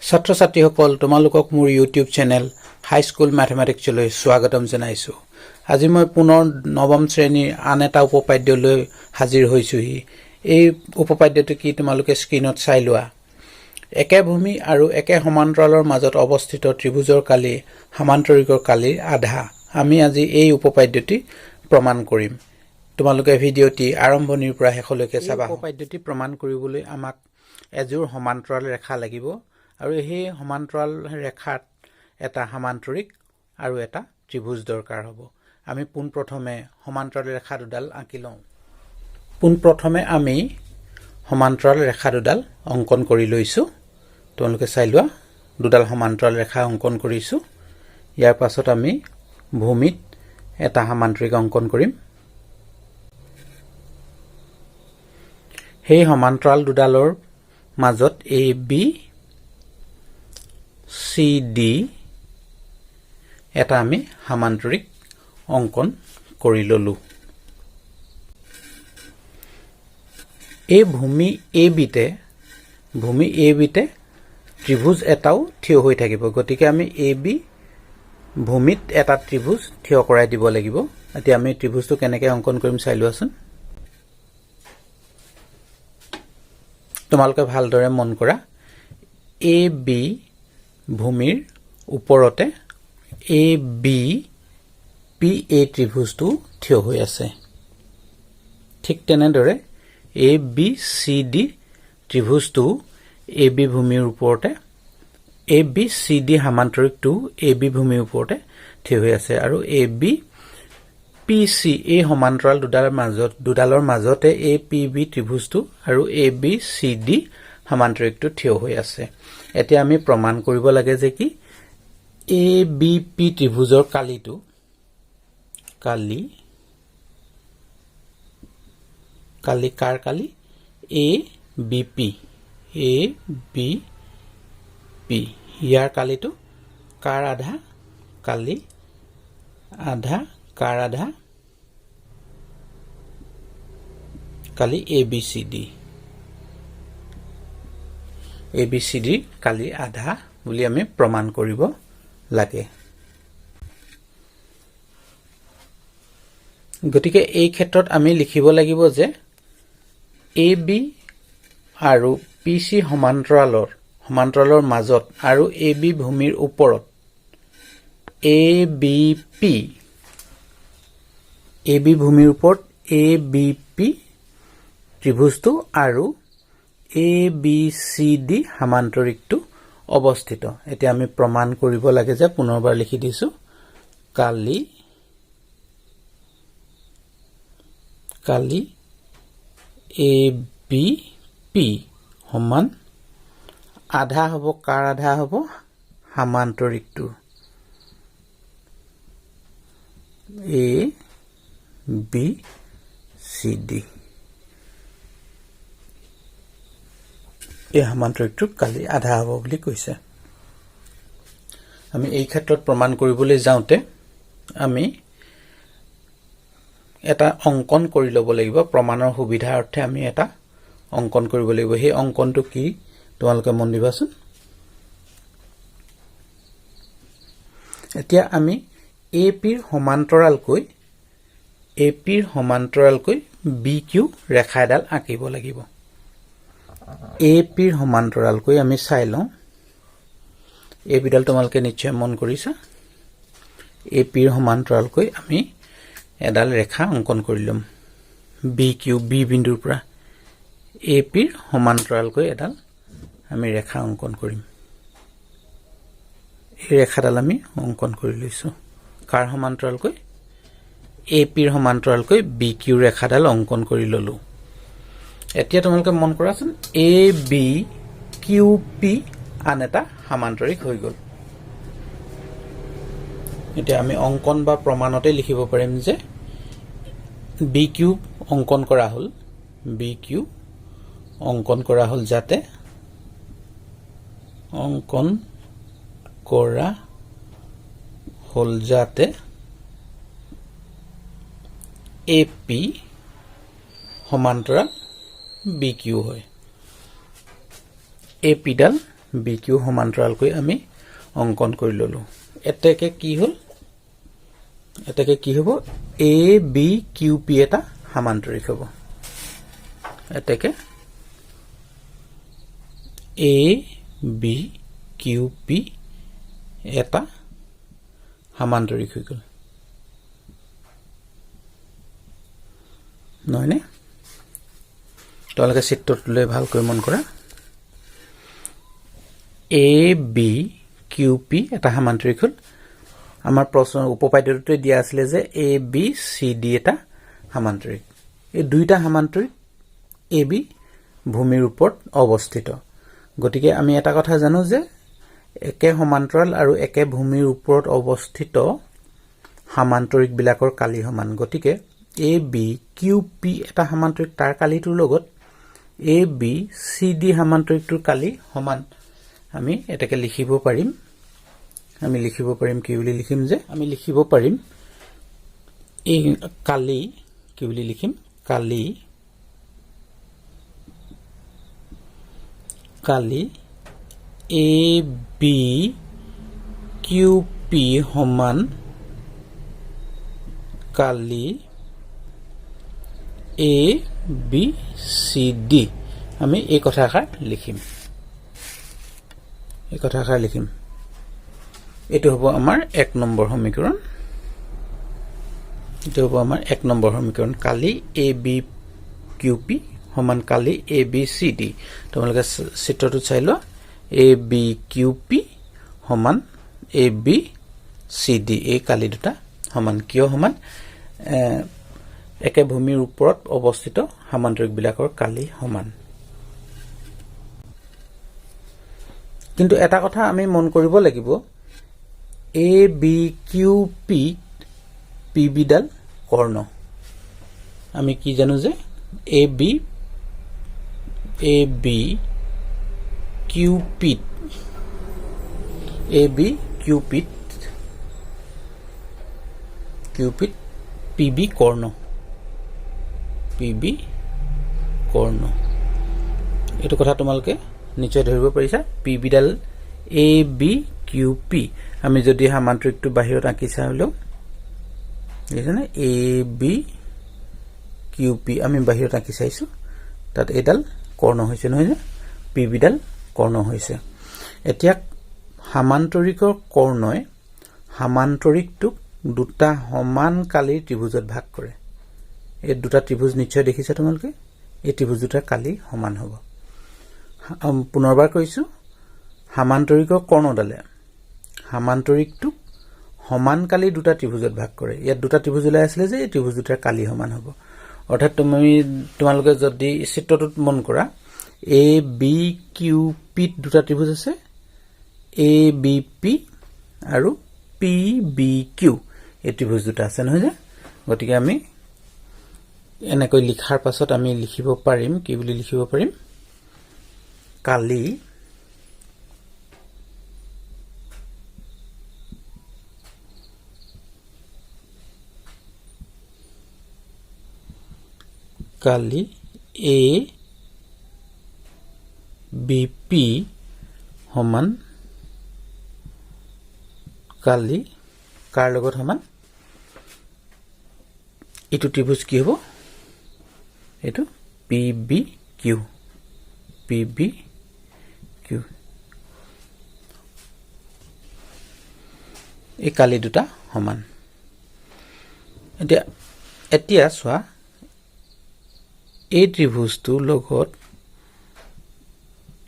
ছাত্ৰ ছাত্ৰীসকল তোমালোকক মোৰ ইউটিউব চেনেল হাই স্কুল ম্যাথমেটিক্সলৈ স্বাগতম জনাইছো। আজি মই পুনৰ নৱম শ্ৰেণীৰ আন এটা উপপাদ্য লৈ হাজিৰ হৈছোহি। এই উপপাদ্যটো কি তোমালোকে স্ক্ৰীনত চাই লোৱা। একে ভূমি আৰু একে সমান্তৰালৰ মাজত অৱস্থিত ত্ৰিভুজৰ কালি সমান্তৰিকৰ কালিৰ আধা। আমি আজি এই উপপাদ্যটি প্ৰমাণ কৰিম। তোমালোকে ভিডিঅ'টি আৰম্ভণিৰ পৰা শেষলৈকে চাবা। উপপাদ্যটি প্ৰমাণ কৰিবলৈ আমাক এযোৰ সমান্তৰাল ৰেখা লাগিব আৰু এই সমান্তৰাল ৰেখাত এটা সমান্তৰিক আৰু এটা ত্ৰিভুজ দৰকাৰ হ'ব। আমি পোনপ্ৰথমে সমান্তৰাল ৰেখা দুডাল আঁকি লওঁ। পোনপ্ৰথমে আমি সমান্তৰাল ৰেখা দুডাল অংকন কৰি লৈছো। তোমালোকে চাই লোৱা, দুডাল সমান্তৰাল ৰেখা অংকন কৰিছো। ইয়াৰ পাছত আমি ভূমিত এটা সমান্তৰিক অংকন কৰিম। সেই সমান্তৰাল দুডালৰ মাজত এ বি চি ডি এটা আমি সমান্তৰিক অংকন কৰি ললো। এই ভূমি এ বিতে ত্ৰিভুজ এটাও থিয় হৈ থাকিব। গতিকে আমি এ বি ভূমিত এটা ত্ৰিভুজ থিয় কৰাই দিব লাগিব। এতিয়া আমি ত্ৰিভুজটো কেনেকৈ অংকন কৰিম চাই লোৱাচোন। তোমালোকে ভালদৰে মন কৰা। এ বি ভূমিৰ ওপৰতে এ বি পি এই ত্ৰিভুজটো থিয় হৈ আছে। ঠিক তেনেদৰে A B C D ত্ৰিভুজটো A B ভূমিৰ ওপৰতে A B C D সমান্তৰিকটো A B ভূমিৰ ওপৰতে থিয় হৈ আছে আৰু এ বি পি চি এই সমান্তৰাল দুডালৰ মাজতে এ পি বি ত্ৰিভুজটো আৰু এ বি চি ডি সমান্তৰিকটো থিয় হৈ আছে। এতিয়া আমি প্ৰমাণ কৰিব লাগে যে কি এ বি পি ত্ৰিভুজৰ কালি কাৰ কালি এ বি পি ইয়াৰ কালিটো কাৰ আধা কালি আধা কাৰ আধা কালি এ বি চি ডি কালি আধা বুলি আমি প্ৰমাণ কৰিব লাগে। গতিকে এই ক্ষেত্ৰত আমি লিখিব লাগিব যে এ বি আৰু পি চি সমান্তৰালৰ মাজত আৰু এ বি ভূমিৰ ওপৰত এ বি ভূমিৰ ওপৰত এ বি পি ত্ৰিভুজটো আৰু এ বি চি ডি সমান্তৰিকটো অৱস্থিত। এতিয়া আমি প্ৰমাণ কৰিব লাগে যে পুনৰবাৰ লিখি দিছো কালি এ বি পি সমান আধা হ'ব কাৰ আধা হ'ব সমান্তৰিকটো এ বি চি ডি। এই সমান্তৰিকটো কালি আধা হ'ব বুলি কৈছে। আমি এই ক্ষেত্ৰত প্ৰমাণ কৰিবলৈ যাওঁতে আমি এটা অংকন কৰি ল'ব লাগিব। প্ৰমাণৰ সুবিধাৰ অৰ্থে আমি এটা অংকন কৰিব লাগিব। সেই অংকনটো কি তোমালোকে মন দিবাচোন। এতিয়া আমি এ পিৰ সমান্তৰালকৈ বি কিউ ৰেখা এডাল আঁকিব লাগিব। এ পিৰ সমান্তৰালকৈ আমি চাই লওঁ। এ পিডাল তোমালোকে নিশ্চয় মন কৰিছা। এ পিৰ সমান্তৰালকৈ আমি এডাল ৰেখা অংকন কৰি ল'ম। বি কিউ বি বিন্দুৰ পৰা এ পিৰ সমান্তৰালকৈ এডাল আমি ৰেখা অংকন কৰিম। এই ৰেখাডাল আমি অংকন কৰি লৈছো। কাৰ সমান্তৰালকৈ এ পিৰ সমান্তৰালকৈ বি কিউ ৰেখাডাল অংকন কৰি ললো। এতিয়া তোমালোকে মন কৰাচোন, এ বি কিউ পি আন এটা সমান্তৰিক হৈ গ'ল। এতিয়া আমি অংকন বা প্ৰমাণতে লিখিব পাৰিম যে বি কিউ অংকন কৰা হ'ল যাতে এ পি সমান্তৰাল বি কিউ হয়। এ পিডাল BQ সমান্তৰালকৈ আমি অংকন কৰি ললো এতেকে কি হল এতেকে কি হ'ব ABQP এটা সমান্তৰিক হ'ব এতেকে ABQP এটা সমান্তৰিক হৈ গ'ল নহয়নে তোমালোকে চিত্ৰটোলৈ ভালকৈ মন কৰা ABQP এটা সমান্তৰিক হ'ল আমাৰ প্ৰশ্ন উপপাদ্যটোতে দিয়া আছিল যে ABCD এটা সমান্তৰিক এই দুইটা সমান্তৰিক AB ভূমিৰ ওপৰত অৱস্থিত গতিকে আমি এটা কথা জানো যে একে সমান্তৰাল আৰু একে ভূমিৰ ওপৰত অৱস্থিত সমান্তৰিক বিলাকৰ কালি সমান গতিকে ABQP এটা সমান্তৰিক তাৰ কালিটোৰ লগত ABCD সমান্তৰিকটোৰ কালি সমান আমি এটাকে লিখিব পাৰিম আমি লিখিব পাৰিম কি বুলি লিখিম যে আমি লিখিব পাৰিম এই কালি কি বুলি লিখিম কালি ABQP সমান কালি ABCD আমি এই কথাষাৰ লিখিম এটো হ'ব আমাৰ 1 নম্বৰ সমীকৰণ এটো হ'ব আমাৰ 1 নম্বৰ সমীকৰণ কালি ABQP সমান কালি ABCD তোমালোকে চিত্ৰটো চাই লোৱা ABQP সমান ABCD এই কালি দুটা সমান কিয় সমান একে ভূমিৰ ওপৰত অৱস্থিত সমান্তৰিক বিলাকৰ কালি সমান কিন্তু এটা কথা আমি মন কৰিব লাগিব ABQP PB ডাল কৰ্ণ আমি কি জানো যে ABQP PB কৰ্ণ এটো কথা তোমালোকে নিশ্চয় ধৰিব পাৰিছা PB ডাল ABQP আমি যদি সমান্তৰিকটো বাহিৰত আঁকি চাইলো বুজিছানে ABQP আমি বাহিৰত আঁকি চাইছো তাত এডাল কৰ্ণ হৈছে নহয় যে PB ডাল কৰ্ণ হৈছে এতিয়া সমান্তৰিকৰ কৰ্ণই সমান্তৰিকটোক দুটা সমান কালিৰ ত্ৰিভুজত ভাগ কৰে এই দুটা ত্ৰিভুজ নিশ্চয় দেখিছা তোমালোকে এই ত্ৰিভুজ দুটাৰ কালি সমান হ'ব পুনৰবাৰ কৈছো সমান্তৰিকৰ কৰ্ণডালে সমান্তৰিকটোক সমান কালি দুটা ত্ৰিভুজত ভাগ কৰে ইয়াত দুটা ত্ৰিভুজ ওলাই আছিল যে এই ত্ৰিভুজ দুটাৰ কালি সমান হ'ব অৰ্থাৎ তোমালোকে যদি চিত্ৰটোত মন কৰা ABQP দুটা ত্ৰিভুজ আছে ABP আৰু PBQ এই ত্ৰিভুজ দুটা আছে নহয় যে গতিকে আমি এনেকৈ লিখাৰ পাছত আমি লিখিব পাৰিম কি বুলি লিখিব পাৰিম কালি ABP সমান কালি কাৰ লগত সমান এটো ত্ৰিভুজ কি হ'ব এটো PBQ এই কালি দুটা সমান এতিয়া চোৱা এই ত্ৰিভুজটোৰ লগত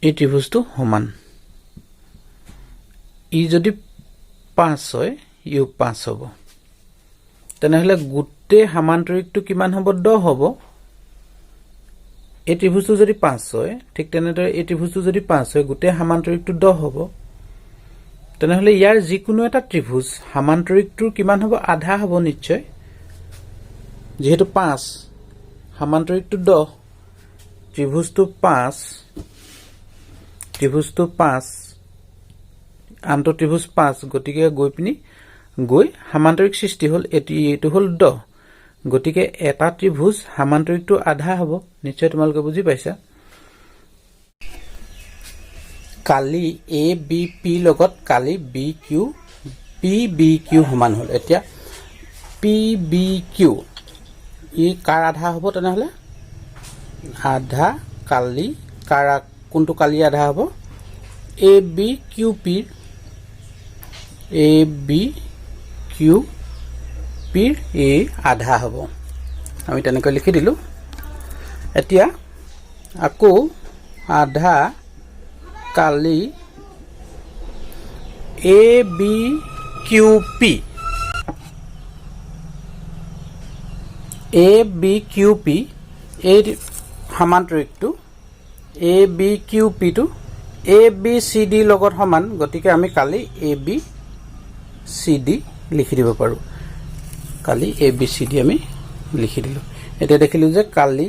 এই ত্ৰিভুজটো সমান ই যদি 5 হয় ইও 5 হ'ব তেনেহলে গুটে সমান্তৰিকটো কিমান হ'ব 10 হ'ব এই ত্ৰিভুজটো যদি 5 হয় ঠিক তেনেদৰে এই ত্ৰিভুজটো যদি 5 হয় গুটে সমান্তৰিকটো 10 হ'ব তেনেহলে ইয়াৰ যিকোনো এটা ত্ৰিভুজ সমান্তৰিকটোৰ কিমান হ'ব আধা হ'ব নিশ্চয় যেহেতু 5 সমান্তৰিকটো 10 ত্ৰিভুজটো 5 আন্ত ত্ৰিভুজ 5 গতিকে গৈ সমান্তৰিক সৃষ্টি হ'ল এটো হ'ল 10 গতিকে এটা ত্ৰিভুজ সমান্তৰিকটো আধা হ'ব নিশ্চয় তোমালোকে বুজি পাইছা কালি এ বি পি লগত কালি B Q P B Q সমান হ'ল এতিয়া পি বি কিউ ই কাৰ আধা হ'ব তেনেহ'লে আধা কালি কাৰ কোনটো কালি আধা হ'ব এ বি কিউ পিৰ এই আধা হ'ব আমি তেনেকৈ লিখি দিলোঁ এতিয়া আকৌ আধা কালি এ বি কিউ পি এই সমান্তৰিকটো এ বি কিউ পিটো এ বি চি ডি লগত সমান গতিকে আমি কালি এ বি চি ডি লিখি দিব পাৰোঁ কালি এ বি চি ডি আমি লিখি দিলোঁ এতিয়া দেখিলোঁ যে কালি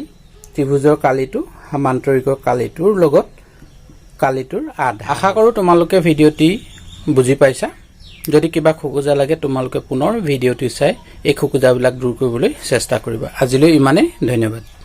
ত্ৰিভুজৰ কালিটো সমান্তৰিকৰ কালিটোৰ লগত কালিটোৰ আধা আশা কৰোঁ তোমালোকে ভিডিঅ'টি বুজি পাইছা যদি কিবা খোকোজা লাগে তোমালোকে পুনৰ ভিডিঅ'টি চাই এই খোকোজাবিলাক দূৰ কৰিবলৈ চেষ্টা কৰিবা আজিলৈ ইমানেই ধন্যবাদ